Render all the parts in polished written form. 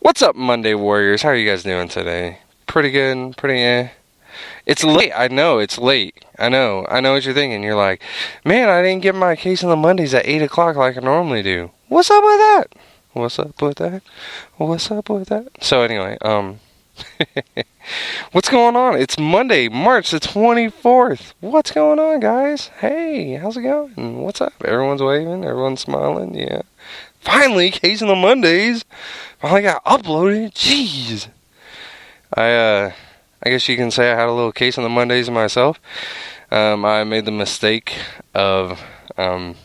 What's up, Monday Warriors? How are you guys doing today? Pretty good, pretty It's late. I know it's late. I know what you're thinking. You're like, man, I didn't get my case on the Mondays at 8 o'clock like I normally do. What's up with that? What's up with that? What's up with that? So anyway, what's going on? It's Monday, March the 24th. What's going on, guys? Hey, how's it going? What's up? Everyone's waving. Everyone's smiling. Yeah. Finally, case on the Mondays. Finally got uploaded. Jeez. I guess you can say I had a little case on the Mondays myself. I made the mistake of, I don't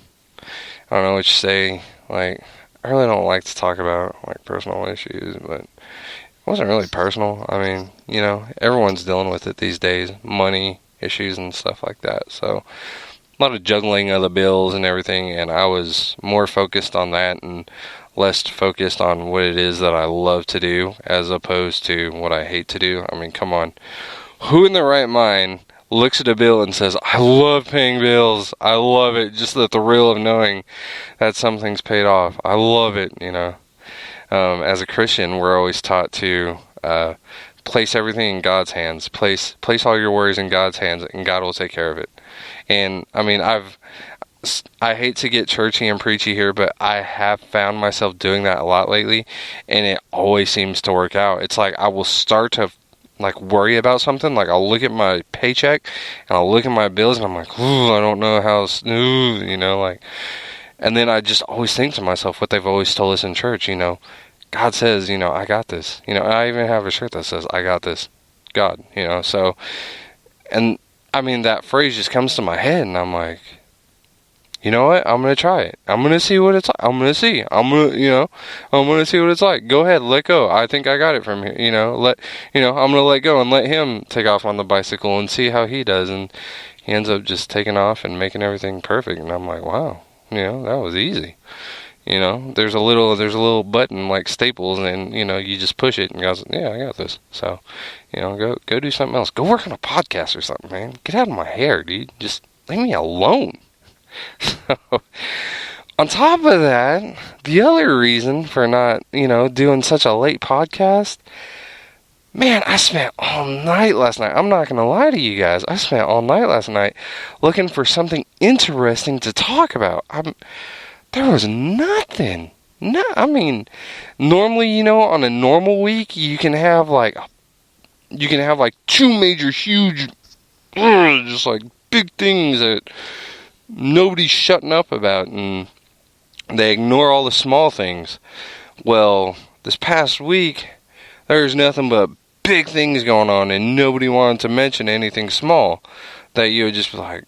know what you say, like, I really don't like to talk about, like, personal issues, but it wasn't really personal. I mean, everyone's dealing with it these days, money issues and stuff like that, so a lot of juggling of the bills and everything, and I was more focused on that and less focused on what it is that I love to do as opposed to what I hate to do. I mean, come on. Who in their right mind looks at a bill and says, I love paying bills. I love it. Just the thrill of knowing that something's paid off. I love it, As a Christian, we're always taught to place everything in God's hands. Place all your worries in God's hands, and God will take care of it. And, I mean, I hate to get churchy and preachy here, but I have found myself doing that a lot lately, and it always seems to work out. It's like I will start to worry about something. Like I'll look at my paycheck and I'll look at my bills and I'm like, ooh, I don't know how, and then I just always think to myself what they've always told us in church, God says, I got this. I even have a shirt that says, I got this, God, so, and I mean, that phrase just comes to my head and I'm like, you know what? I'm going to try it. I'm going to see what it's like. I'm going to see. I'm going to see what it's like. Go ahead, let go. I think I got it from here. I'm going to let go and let him take off on the bicycle and see how he does. And he ends up just taking off and making everything perfect. And I'm like, wow, that was easy. There's a little button like Staples and, you just push it and goes, yeah, I got this. So, go do something else. Go work on a podcast or something, man. Get out of my hair, dude. Just leave me alone. So, on top of that, the other reason for not, doing such a late podcast, man, I spent all night last night. I'm not going to lie to you guys. I spent all night last night looking for something interesting to talk about. There was nothing. No, I mean, normally, on a normal week, you can have two major, huge, just like big things that nobody's shutting up about, and they ignore all the small things. Well, this past week, there's nothing but big things going on, and nobody wanted to mention anything small. That you would just be like,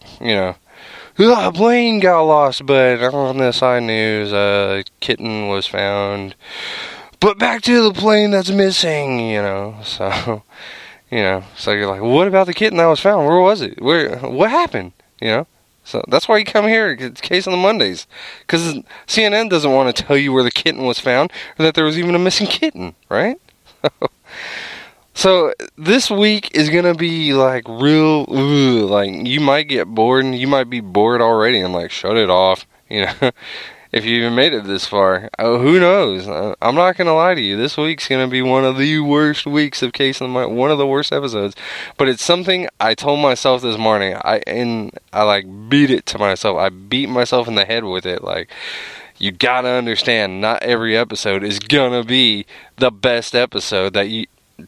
a plane got lost, but on the side news, a kitten was found. But back to the plane that's missing, so, so you're like, what about the kitten that was found? Where was it? What happened? So that's why you come here, it's Case on the Mondays. Because CNN doesn't want to tell you where the kitten was found, or that there was even a missing kitten, right? So this week is going to be like real, you might get bored, and you might be bored already, and like, shut it off, if you even made it this far. Who knows? I'm not going to lie to you. This week's going to be one of the worst weeks of Case on the Monday, one of the worst episodes. But it's something I told myself this morning. I beat it to myself. I beat myself in the head with it. Like, you got to understand, not every episode is going to be the best episode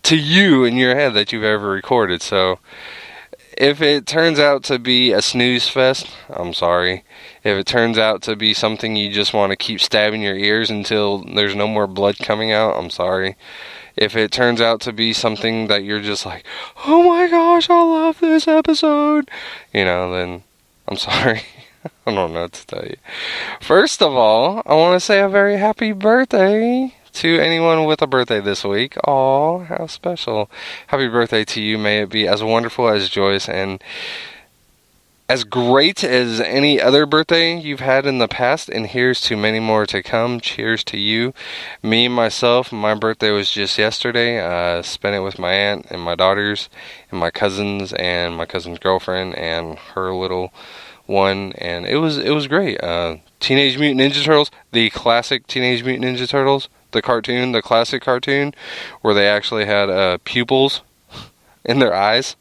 to you in your head that you've ever recorded. So if it turns out to be a snooze fest, I'm sorry. If it turns out to be something you just want to keep stabbing your ears until there's no more blood coming out, I'm sorry. If it turns out to be something that you're just like, oh my gosh, I love this episode, then I'm sorry. I don't know what to tell you. First of all, I want to say a very happy birthday to anyone with a birthday this week. Aw, how special. Happy birthday to you. May it be as wonderful, as joyous, and as great as any other birthday you've had in the past, and here's to many more to come. Cheers to you. Me, myself, my birthday was just yesterday. Spent it with my aunt and my daughters and my cousins and my cousin's girlfriend and her little one, and it was great. Teenage Mutant Ninja Turtles, the classic Teenage Mutant Ninja Turtles, the cartoon, the classic cartoon, where they actually had pupils in their eyes.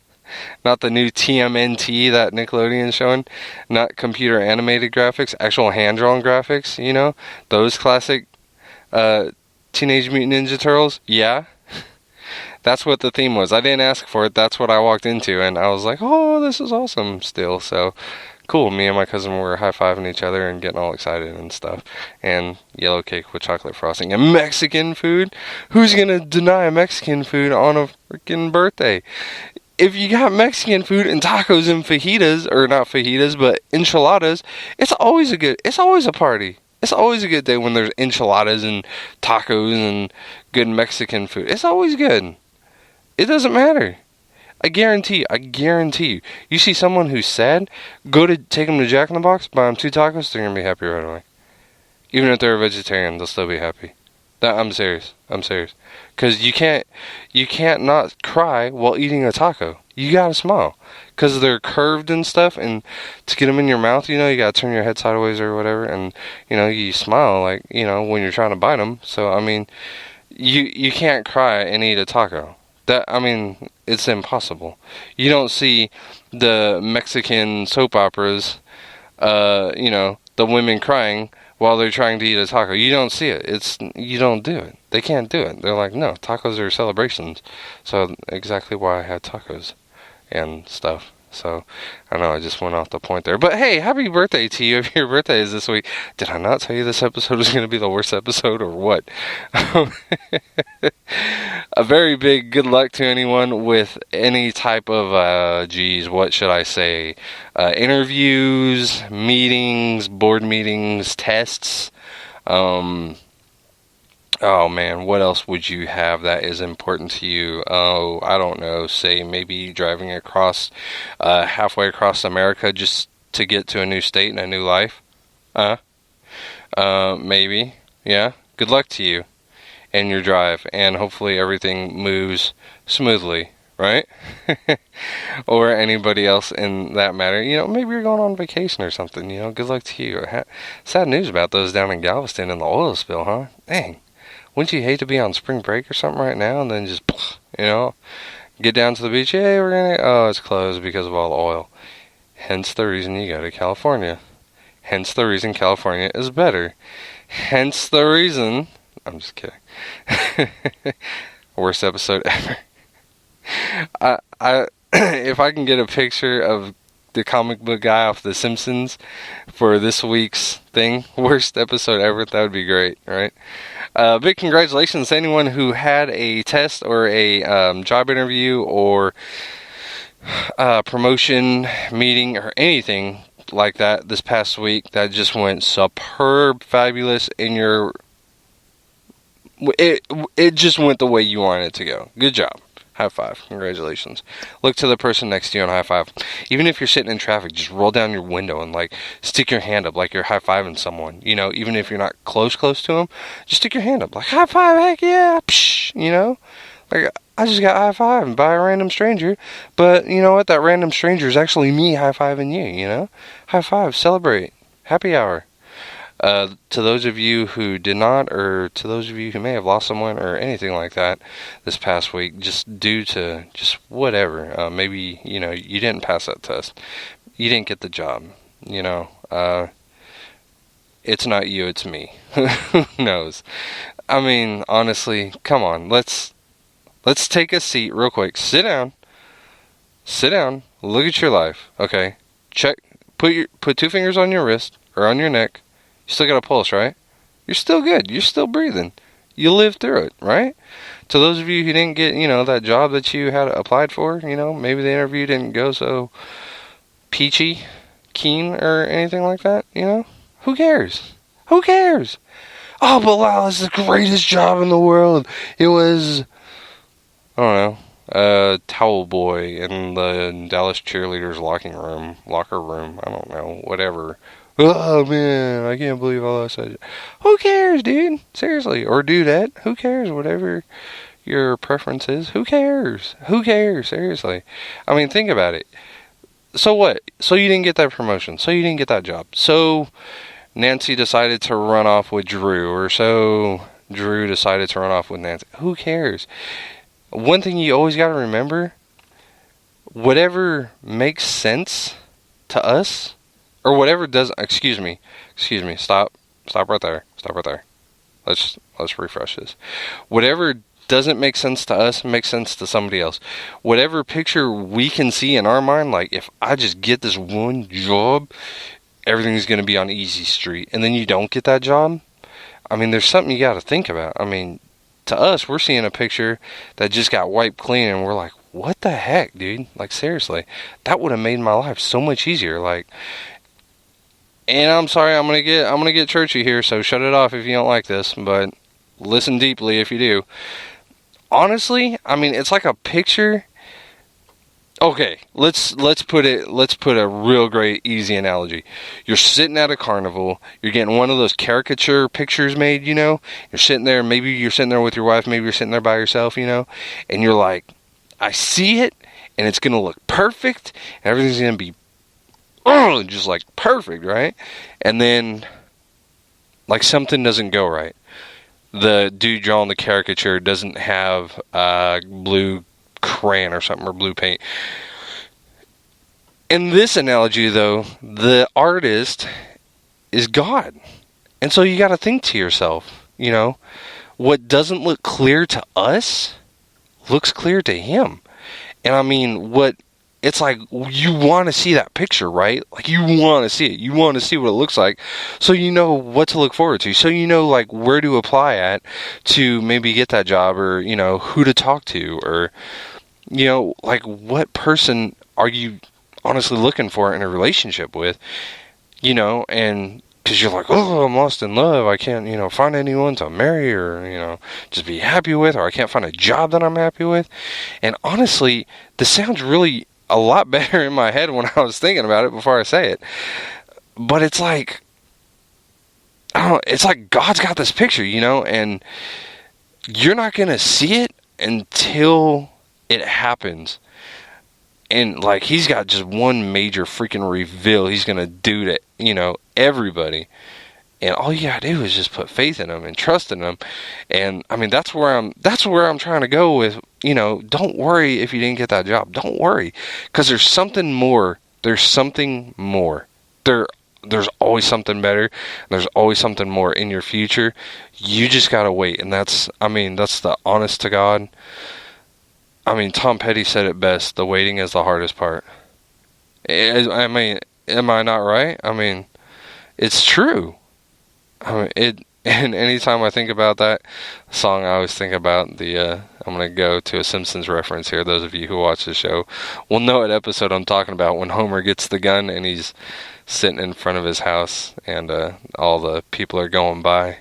Not the new TMNT that Nickelodeon's showing. Not computer animated graphics, actual hand-drawn graphics, you know? Those classic Teenage Mutant Ninja Turtles. Yeah. That's what the theme was. I didn't ask for it. That's what I walked into. And I was like, oh, this is awesome still. So, cool. Me and my cousin were high-fiving each other and getting all excited and stuff. And yellow cake with chocolate frosting. And Mexican food? Who's going to deny Mexican food on a freaking birthday? If you got Mexican food and tacos and fajitas, or not fajitas, but enchiladas, it's always a party. It's always a good day when there's enchiladas and tacos and good Mexican food. It's always good. It doesn't matter. I guarantee you. You see someone who's sad, take them to Jack in the Box, buy them 2 tacos, they're going to be happy right away. Even if they're a vegetarian, they'll still be happy. I'm serious. Because you can't not cry while eating a taco. You gotta smile. Because they're curved and stuff, and to get them in your mouth, you gotta turn your head sideways or whatever, and, you smile, like, when you're trying to bite them. So, I mean, you can't cry and eat a taco. It's impossible. You don't see the Mexican soap operas, the women crying while they're trying to eat a taco. You don't see it. You don't do it. They can't do it. They're like, no, tacos are celebrations. So exactly why I had tacos and stuff. So, I know I just went off the point there. But hey, happy birthday to you if your birthday is this week. Did I not tell you this episode was going to be the worst episode or what? A very big good luck to anyone with any type of, what should I say? Interviews, meetings, board meetings, tests. Oh man, what else would you have that is important to you? Oh, I don't know, say maybe driving across, halfway across America just to get to a new state and a new life? Maybe, yeah. Good luck to you and your drive, and hopefully everything moves smoothly, right? Or anybody else in that matter. Maybe you're going on vacation or something, good luck to you. Sad news about those down in Galveston and the oil spill, huh? Dang. Wouldn't you hate to be on spring break or something right now and then just, get down to the beach? Hey, it's closed because of all the oil. Hence the reason you go to California. Hence the reason California is better. Hence the reason... I'm just kidding. Worst episode ever. If I can get a picture of the comic book guy off The Simpsons for this week's thing, worst episode ever, that would be great, right? Big congratulations to anyone who had a test or a job interview or promotion meeting or anything like that this past week that just went superb, fabulous, and it just went the way you wanted it to go. Good job. High five. Congratulations. Look to the person next to you and high five. Even if you're sitting in traffic, just roll down your window and stick your hand up like you're high fiving someone. Even if you're not close to them, just stick your hand up like high five, heck yeah, psh, like I just got high fived by a random stranger, but you know what? That random stranger is actually me high fiving you. High five, celebrate, happy hour. To those of you who did not, or to those of you who may have lost someone or anything like that this past week, just due to just whatever, maybe, you didn't pass that test. You didn't get the job, it's not you, it's me. Who knows? Honestly, come on, let's take a seat real quick. Sit down, look at your life, okay? Check, put 2 fingers on your wrist, or on your neck. You still got a pulse, right? You're still good. You're still breathing. You lived through it, right? To those of you who didn't get, that job that you had applied for, maybe the interview didn't go so peachy, keen, or anything like that, Who cares? Who cares? Oh, but Lyle, it's the greatest job in the world. It was, I don't know, a towel boy in the Dallas cheerleaders locker room. I don't know, whatever. Oh man, I can't believe all I said. Who cares, dude? Seriously. Or dudette. Who cares? Whatever your preference is. Who cares? Who cares? Seriously. Think about it. So what? So you didn't get that promotion. So you didn't get that job. So Nancy decided to run off with Drew. Or so Drew decided to run off with Nancy. Who cares? One thing you always got to remember, whatever makes sense to us, or whatever doesn't, excuse me, stop right there, let's refresh this. Whatever doesn't make sense to us makes sense to somebody else. Whatever picture we can see in our mind, like, if I just get this one job, everything's going to be on easy street, and then you don't get that job, I mean, there's something you got to think about. I mean, to us, we're seeing a picture that just got wiped clean, and we're like, what the heck, dude? Like, seriously, that would have made my life so much easier. Like, and I'm sorry, I'm gonna get churchy here, so shut it off if you don't like this, but listen deeply if you do. Honestly, I mean, it's like a picture. Okay, let's put a real great easy analogy. You're sitting at a carnival, you're getting one of those caricature pictures made, you know. You're sitting there, maybe you're sitting there with your wife, maybe you're sitting there by yourself, you know, and you're like, I see it, and it's gonna look perfect, and everything's gonna be just like perfect, right? And then, like, something doesn't go right. The dude drawing the caricature doesn't have blue crayon or something, or blue paint. In this analogy, though, the artist is God. And so you got to think to yourself, you know, what doesn't look clear to us looks clear to him. And I mean, it's like, you want to see that picture, right? Like, you want to see it. You want to see what it looks like, so you know what to look forward to. So you know, like, where to apply at to maybe get that job, or, you know, who to talk to, or, you know, like, what person are you honestly looking for in a relationship with, you know, and because you're like, oh, I'm lost in love. I can't, you know, find anyone to marry, or, you know, just be happy with, or I can't find a job that I'm happy with. And honestly, this sounds really a lot better in my head when I was thinking about it before I say it. But it's like, I don't know, it's like God's got this picture, you know, and you're not going to see it until it happens. And, like, he's got just one major freaking reveal he's going to do to, you know, everybody. And all you got to do is just put faith in him and trust in him. And, I mean, that's where I'm trying to go with, you know, don't worry if you didn't get that job. Don't worry. Because there's something more. There's something more. There's always something better. There's always something more in your future. You just got to wait. And that's the honest to God. I mean, Tom Petty said it best. The waiting is the hardest part. I mean, am I not right? I mean, it's true. I mean, and anytime I think about that song, I always think about I'm going to go to a Simpsons reference here. Those of you who watch the show will know what episode I'm talking about, when Homer gets the gun and he's sitting in front of his house, and all the people are going by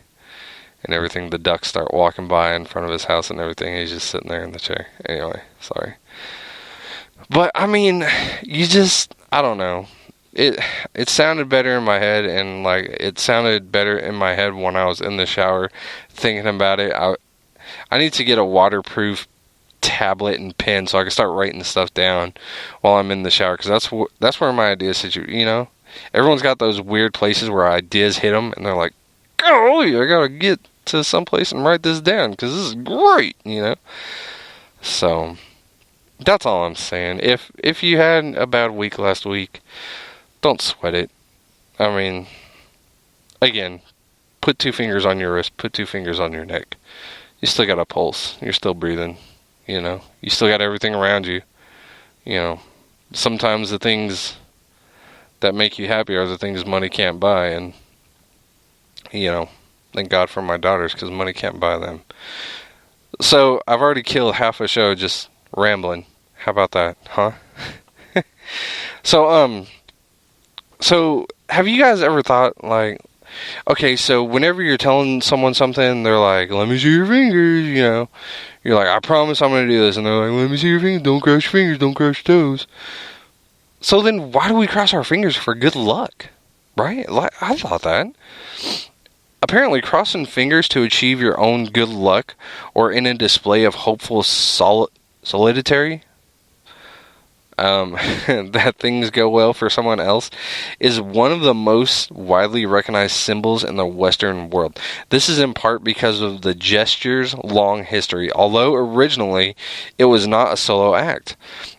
and everything. The ducks start walking by in front of his house and everything. He's just sitting there in the chair. Anyway, sorry. But, I mean, I don't know. It sounded better in my head, and, like, it sounded better in my head when I was in the shower thinking about it. I need to get a waterproof tablet and pen so I can start writing stuff down while I'm in the shower, because that's where my ideas hit you, you know? Everyone's got those weird places where ideas hit them, and they're like, golly, I gotta get to some place and write this down, because this is great, you know? So, that's all I'm saying. If you had a bad week last week, don't sweat it. I mean, again, put 2 fingers on your wrist, put 2 fingers on your neck. You still got a pulse. You're still breathing, you know? You still got everything around you, you know? Sometimes the things that make you happy are the things money can't buy, and, you know, thank God for my daughters, because money can't buy them. So, I've already killed half a show just rambling. How about that, huh? So, have you guys ever thought, like, okay, so whenever you're telling someone something, they're like, let me see your fingers, you know? You're like, I promise I'm going to do this. And they're like, let me see your fingers. Don't cross your fingers. Don't cross your toes. So then why do we cross our fingers for good luck? Right? Like, I thought that. Apparently, crossing fingers to achieve your own good luck, or in a display of hopeful solidity, that things go well for someone else is one of the most widely recognized symbols in the Western world. This is in part because of the gesture's long history, although originally it was not a solo act.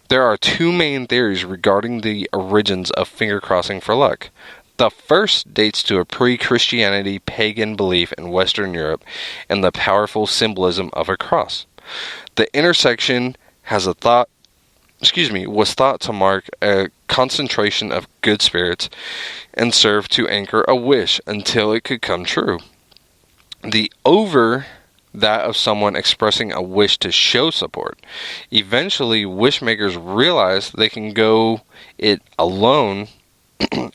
There are two main theories regarding the origins of finger crossing for luck. The first dates to a pre-Christianity pagan belief in Western Europe and the powerful symbolism of a cross. The intersection was thought to mark a concentration of good spirits and serve to anchor a wish until it could come true. The over that of someone expressing a wish to show support. Eventually, wishmakers realize they can go it alone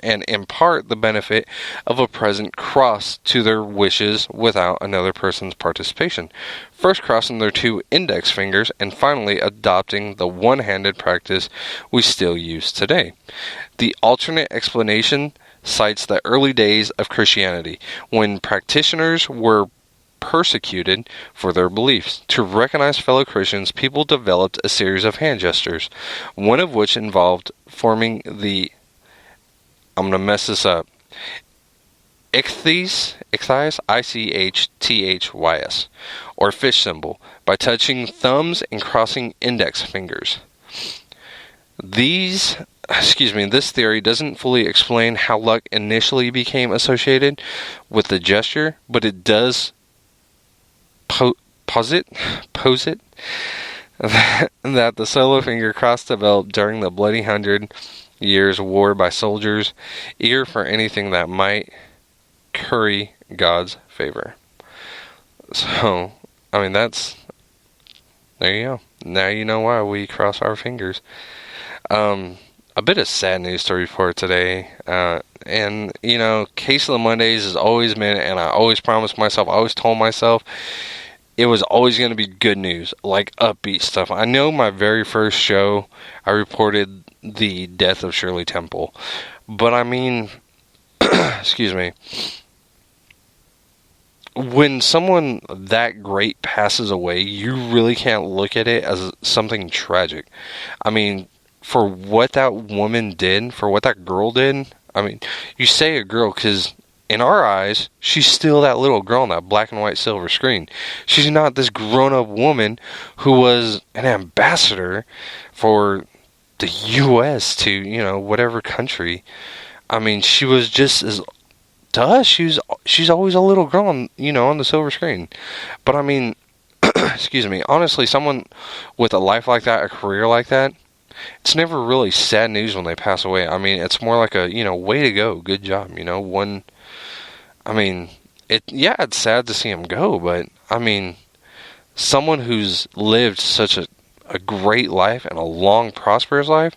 and impart the benefit of a present cross to their wishes without another person's participation, first crossing their two index fingers and finally adopting the one-handed practice we still use today. The alternate explanation cites the early days of Christianity, when practitioners were persecuted for their beliefs. To recognize fellow Christians, people developed a series of hand gestures, one of which involved forming the I'm going to mess this up. Ichthys, Ichthys, or fish symbol, by touching thumbs and crossing index fingers. This theory doesn't fully explain how luck initially became associated with the gesture, but it does posit that the solo finger cross developed during the Bloody 100 Years war by soldiers eager for anything that might curry God's favor. So, I mean, there you go. Now you know why we cross our fingers. A bit of sad news to report today. And, Case of the Mondays has always been, and I always promised myself, I always told myself, it was always going to be good news, like upbeat stuff. I know my very first show, I reported the death of Shirley Temple. But I mean, excuse me, when someone that great passes away, you really can't look at it as something tragic. I mean, for what that woman did, for what that girl did, I mean, you say a girl because in our eyes, she's still that little girl on that black and white silver screen. She's not this grown-up woman who was an ambassador for the U.S. to, whatever country. I mean, she was just as, to us, she's always a little girl on, on the silver screen. But I mean, excuse me, honestly, someone with a life like that, a career like that, it's never really sad news when they pass away. I mean, it's more like a, way to go, good job, it's sad to see him go, but I mean, someone who's lived such a great life and a long, prosperous life,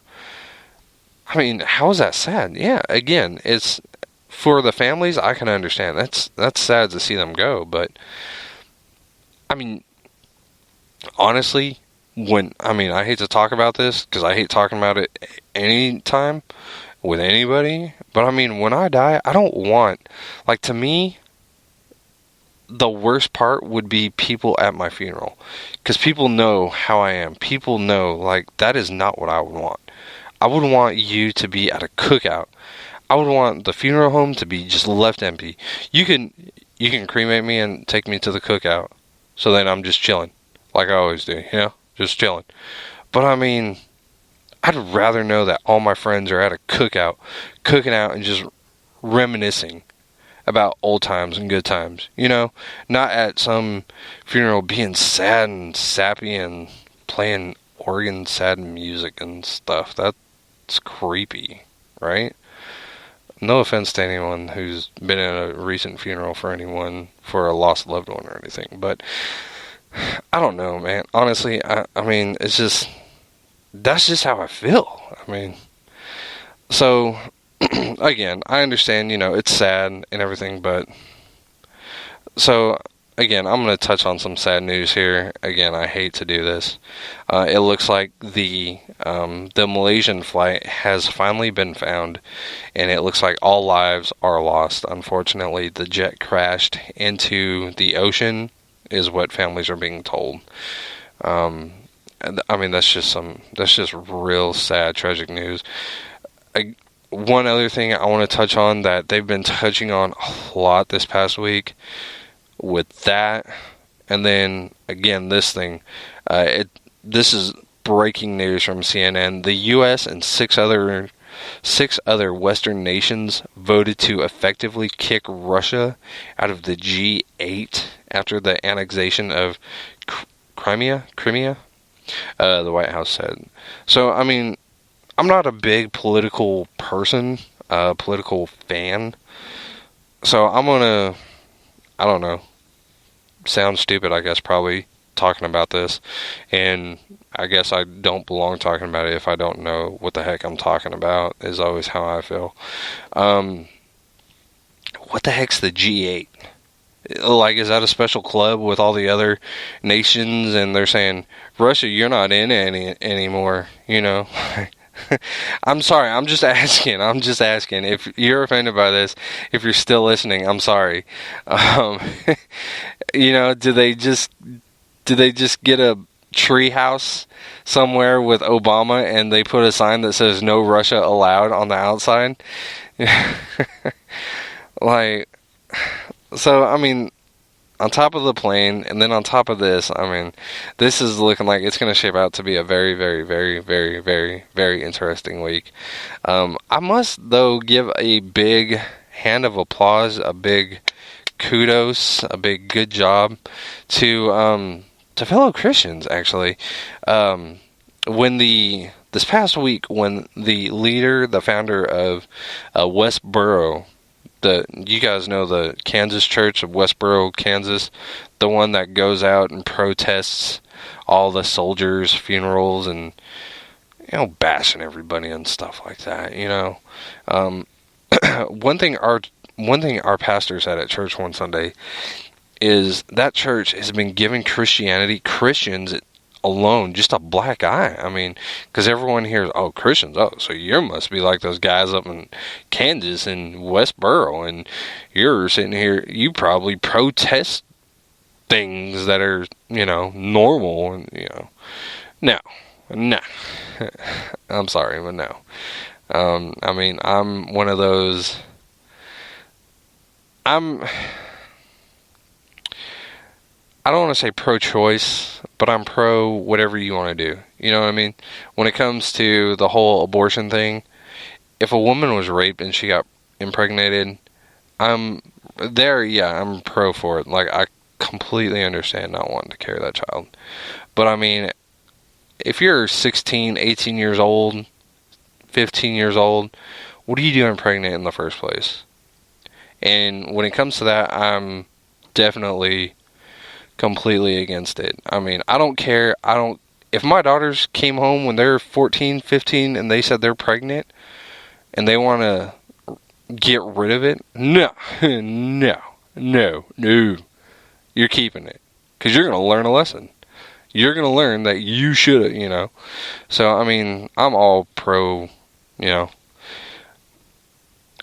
I mean, how is that sad? Yeah, again, it's for the families, I can understand. That's sad to see them go, but I mean, honestly, I hate to talk about this because I hate talking about it any time with anybody, but I mean, when I die, I don't want, to me, the worst part would be people at my funeral, because people know how I am. People know, that is not what I would want. I would want you to be at a cookout. I would want the funeral home to be just left empty. You can cremate me and take me to the cookout, so then I'm just chilling, like I always do, just chilling. But I mean, I'd rather know that all my friends are at a cookout, cooking out and just reminiscing about old times and good times, not at some funeral being sad and sappy and playing organ sad music and stuff. That's creepy, right? No offense to anyone who's been in a recent funeral for anyone for a lost loved one or anything, but I don't know, man. Honestly, I mean, it's just, that's just how I feel. I mean, so again, I understand, it's sad and everything, but so again, I'm going to touch on some sad news here. Again, I hate to do this. It looks like the Malaysian flight has finally been found, and it looks like all lives are lost. Unfortunately, the jet crashed into the ocean, is what families are being told. I mean, that's just real sad, tragic news. One other thing I want to touch on that they've been touching on a lot this past week with that, and then again this thing, this is breaking news from CNN. The U.S. and six other Western nations voted to effectively kick Russia out of the G8 after the annexation of Crimea. The White House said. So, I mean, I'm not a big political person, political fan. So I'm gonna, I don't know, sound stupid, I guess, probably talking about this, and I guess I don't belong talking about it if I don't know what the heck I'm talking about, is always how I feel. What the heck's the G8? Like, is that a special club with all the other nations, and they're saying, Russia, you're not in anymore, you know? I'm sorry, I'm just asking if you're offended by this, if you're still listening, I'm sorry. You know, do they just get a tree house somewhere with Obama and they put a sign that says no Russia allowed on the outside? Like, so, I mean, on top of the plane, and then on top of this, I mean, this is looking like it's going to shape out to be a very, very, very, very, very, very interesting week. I must, though, give a big hand of applause, a big kudos, a big good job to fellow Christians, actually. This past week, when the founder of Westboro, you guys know the Kansas Church of Westboro, Kansas, the one that goes out and protests all the soldiers' funerals and, you know, bashing everybody and stuff like that, you know. One thing our pastor said at church one Sunday is that church has been giving Christians alone, just a black eye. I mean, because everyone hears, oh, Christians, oh, so you must be like those guys up in Kansas and Westboro, and you're sitting here, you probably protest things that are, you know, normal, and, you know, no, I'm sorry, but no. I mean, I'm one of those, I don't want to say pro-choice, but I'm pro whatever you want to do. You know what I mean? When it comes to the whole abortion thing, if a woman was raped and she got impregnated, I'm pro for it. Like, I completely understand not wanting to carry that child. But I mean, if you're 16, 18 years old, 15 years old, what are you doing pregnant in the first place? And when it comes to that, I'm definitely completely against it. I mean, I don't care. If my daughters came home when they're 14, 15 and they said they're pregnant and they want to get rid of it, no. You're keeping it, because you're going to learn a lesson. You're going to learn that you should have, you know. So, I mean, I'm all pro, you know.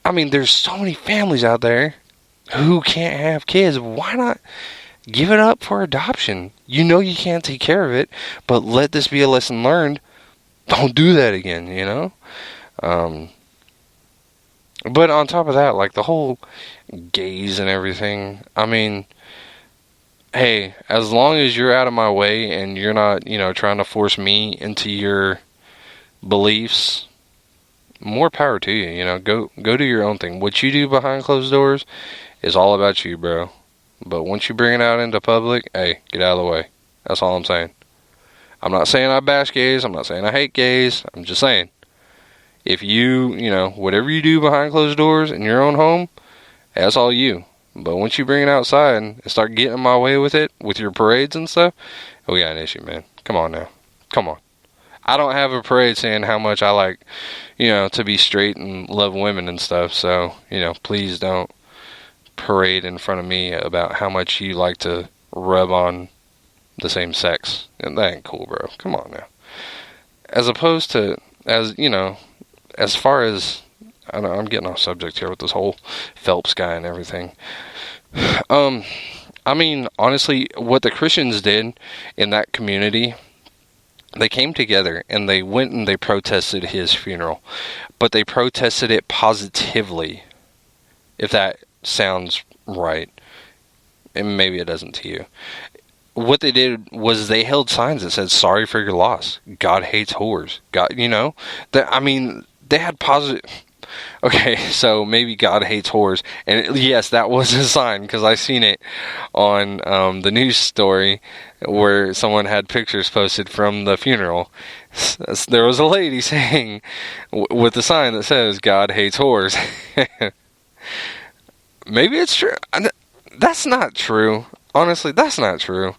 I mean, there's so many families out there who can't have kids. Why not give it up for adoption? You know you can't take care of it, but let this be a lesson learned. Don't do that again, you know? But on top of that, like the whole gays and everything, I mean, hey, as long as you're out of my way and you're not, you know, trying to force me into your beliefs, more power to you, you know. Go do your own thing. What you do behind closed doors is all about you, bro. But once you bring it out into public, hey, get out of the way. That's all I'm saying. I'm not saying I bash gays. I'm not saying I hate gays. I'm just saying, if you know, whatever you do behind closed doors in your own home, that's all you. But once you bring it outside and start getting in my way with it, with your parades and stuff, we got an issue, man. Come on now. Come on. I don't have a parade saying how much I like, you know, to be straight and love women and stuff. So, you know, please don't parade in front of me about how much you like to rub on the same sex. And that ain't cool, bro. Come on now. As opposed to, as you know, as far as, I know I'm getting off subject here with this whole Phelps guy and everything. I mean, honestly, what the Christians did in that community They came together and they went and they protested his funeral, but they protested it positively, if that sounds right. And maybe it doesn't to you. What they did was they held signs that said, "Sorry for your loss. God hates whores." God, they had positive. Okay, so maybe God hates whores, and yes, that was a sign because I seen it on the news story where someone had pictures posted from the funeral. There was a lady saying with a sign that says God hates whores. Maybe it's true. That's not true. Honestly, that's not true.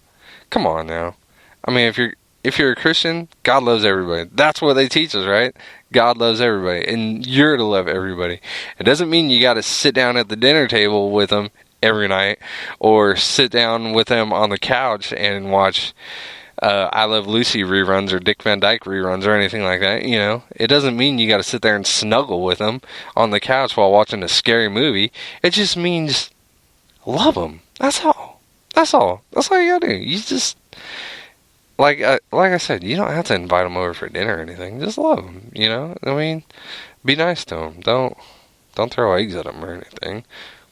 Come on now. I mean, if you're a Christian, God loves everybody. That's what they teach us, right? God loves everybody, and you're to love everybody. It doesn't mean you got to sit down at the dinner table with them every night, or sit down with them on the couch and watch I Love Lucy reruns or Dick Van Dyke reruns or anything like that. You know, it doesn't mean you got to sit there and snuggle with them on the couch while watching a scary movie. It just means love them. That's all. That's all. That's all you gotta do. You just like I said, you don't have to invite them over for dinner or anything. Just love them. You know, I mean, be nice to them. Don't throw eggs at them or anything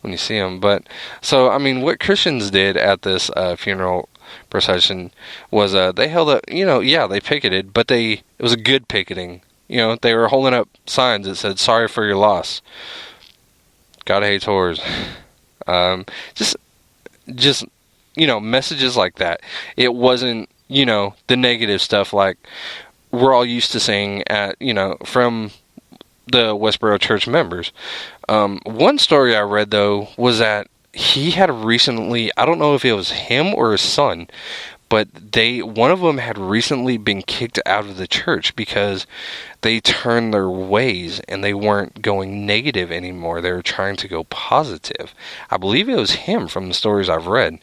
when you see them. But so I mean, what Christians did at this funeral procession was they held up. You know, yeah, they picketed, but it was a good picketing. You know, they were holding up signs that said, "Sorry for your loss. God hates whores." Just messages like that. It wasn't the negative stuff like we're all used to saying from the Westboro Church members. One story I read though was that he had recently, I don't know if it was him or his son, but one of them had recently been kicked out of the church because they turned their ways and they weren't going negative anymore. They were trying to go positive. I believe it was him from the stories I've read.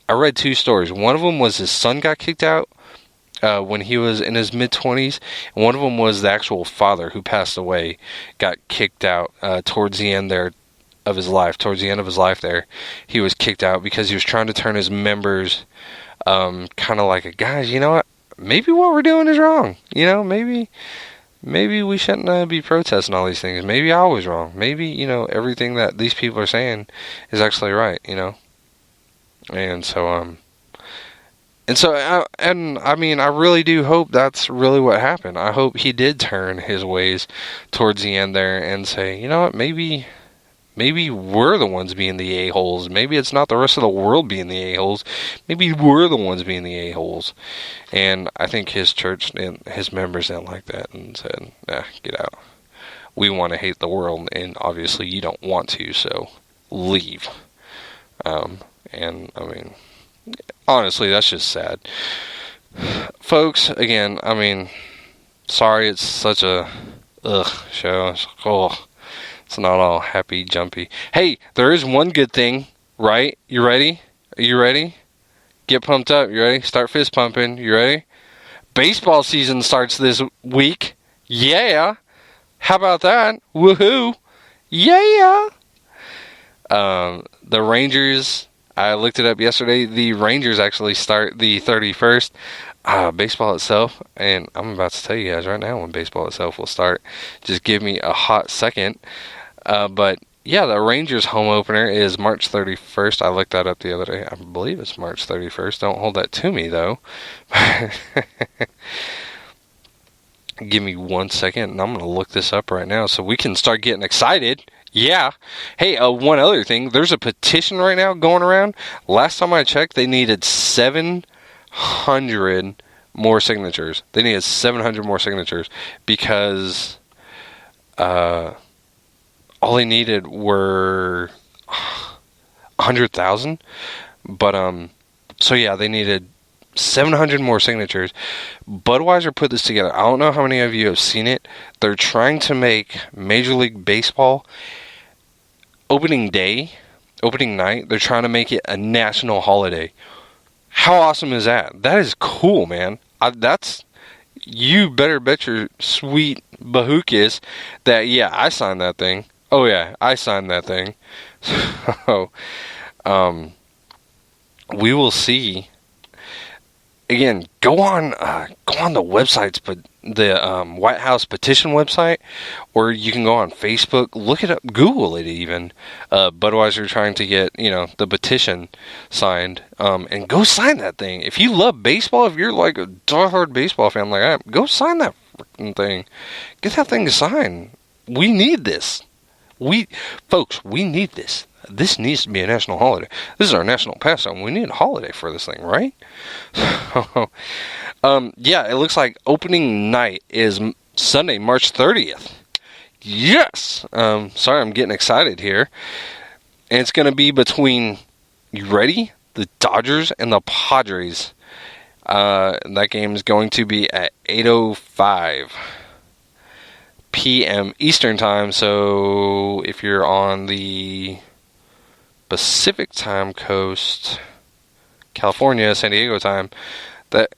I read two stories. One of them was his son got kicked out when he was in his mid-20s. And one of them was the actual father who passed away, got kicked out towards the end there of his life. Towards the end of his life there, he was kicked out because he was trying to turn his members kind of like, guys, you know what? Maybe what we're doing is wrong. You know, maybe we shouldn't be protesting all these things. Maybe I was wrong. Maybe, everything that these people are saying is actually right, And so, I mean, I really do hope that's really what happened. I hope he did turn his ways towards the end there and say, you know what, maybe we're the ones being the a-holes. Maybe it's not the rest of the world being the a-holes. Maybe we're the ones being the a-holes. And I think his church and his members didn't like that and said, nah, get out. We want to hate the world, and obviously you don't want to, so leave. And, I mean, honestly, that's just sad. Folks, again, I mean, sorry it's such a show. It's not all happy, jumpy. Hey, there is one good thing, right? You ready? Are you ready? Get pumped up. You ready? Start fist pumping. You ready? Baseball season starts this week. Yeah. How about that? Woohoo. Yeah. The Rangers, I looked it up yesterday. The Rangers actually start the 31st. Baseball itself, and I'm about to tell you guys right now when baseball itself will start. Just give me a hot second. But yeah, the Rangers home opener is March 31st. I looked that up the other day. I believe it's March 31st. Don't hold that to me though. Give me 1 second, and I'm going to look this up right now so we can start getting excited. Yeah. Hey, one other thing. There's a petition right now going around. Last time I checked, they needed 700 more signatures. They needed 700 more signatures because all they needed were 100,000. But so yeah, they needed 700 more signatures. Budweiser put this together. I don't know how many of you have seen it. They're trying to make Major League Baseball opening night. They're trying to make it a national holiday. How awesome is that? That is cool, man. You better bet your sweet bahookas that, yeah, I signed that thing. Oh, yeah, I signed that thing. So, we will see again, go on the websites, but the White House petition website, or you can go on Facebook, look it up, Google it even. Budweiser trying to get the petition signed, and go sign that thing. If you love baseball, if you're like a diehard baseball fan like I am, go sign that freaking thing. Get that thing signed. We need this. We need this. This needs to be a national holiday. This is our national pastime. We need a holiday for this thing, right? Yeah, it looks like opening night is Sunday, March 30th. Yes! Sorry, I'm getting excited here. And it's going to be between, you ready? The Dodgers and the Padres. That game is going to be at 8:05 p.m. Eastern Time. So if you're on the Pacific Time Coast, California, San Diego time, that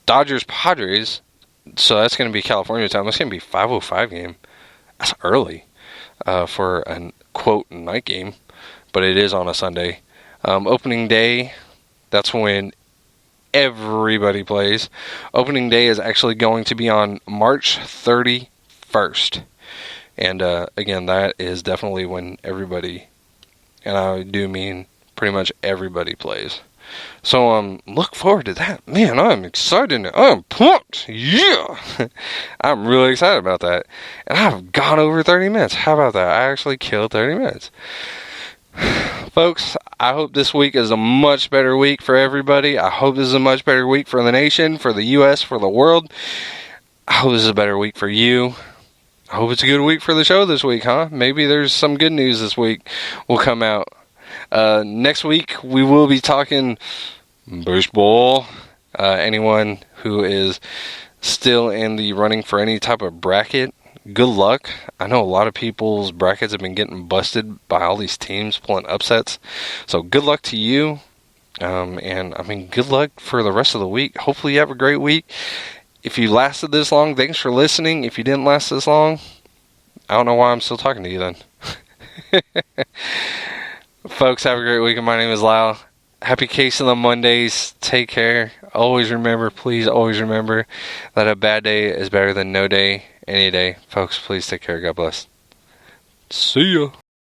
Dodgers Padres, so that's going to be California time. That's going to be 5:05 game. That's early for a quote night game, but it is on a Sunday. Opening day, that's when everybody plays. Opening day is actually going to be on March 31st, and again, that is definitely when everybody, and I do mean pretty much everybody, plays. So look forward to that. Man, I'm excited. I'm pumped. Yeah. I'm really excited about that. And I've gone over 30 minutes. How about that? I actually killed 30 minutes. Folks, I hope this week is a much better week for everybody. I hope this is a much better week for the nation, for the U.S., for the world. I hope this is a better week for you. I hope it's a good week for the show this week, huh? Maybe there's some good news this week will come out. Next week, we will be talking baseball. Anyone who is still in the running for any type of bracket, good luck. I know a lot of people's brackets have been getting busted by all these teams pulling upsets. So good luck to you. And I mean, good luck for the rest of the week. Hopefully you have a great week. If you lasted this long, thanks for listening. If you didn't last this long, I don't know why I'm still talking to you then. Folks, have a great week. My name is Lyle. Happy Case on the Mondays. Take care. Always remember, please always remember that a bad day is better than no day, any day. Folks, please take care. God bless. See ya.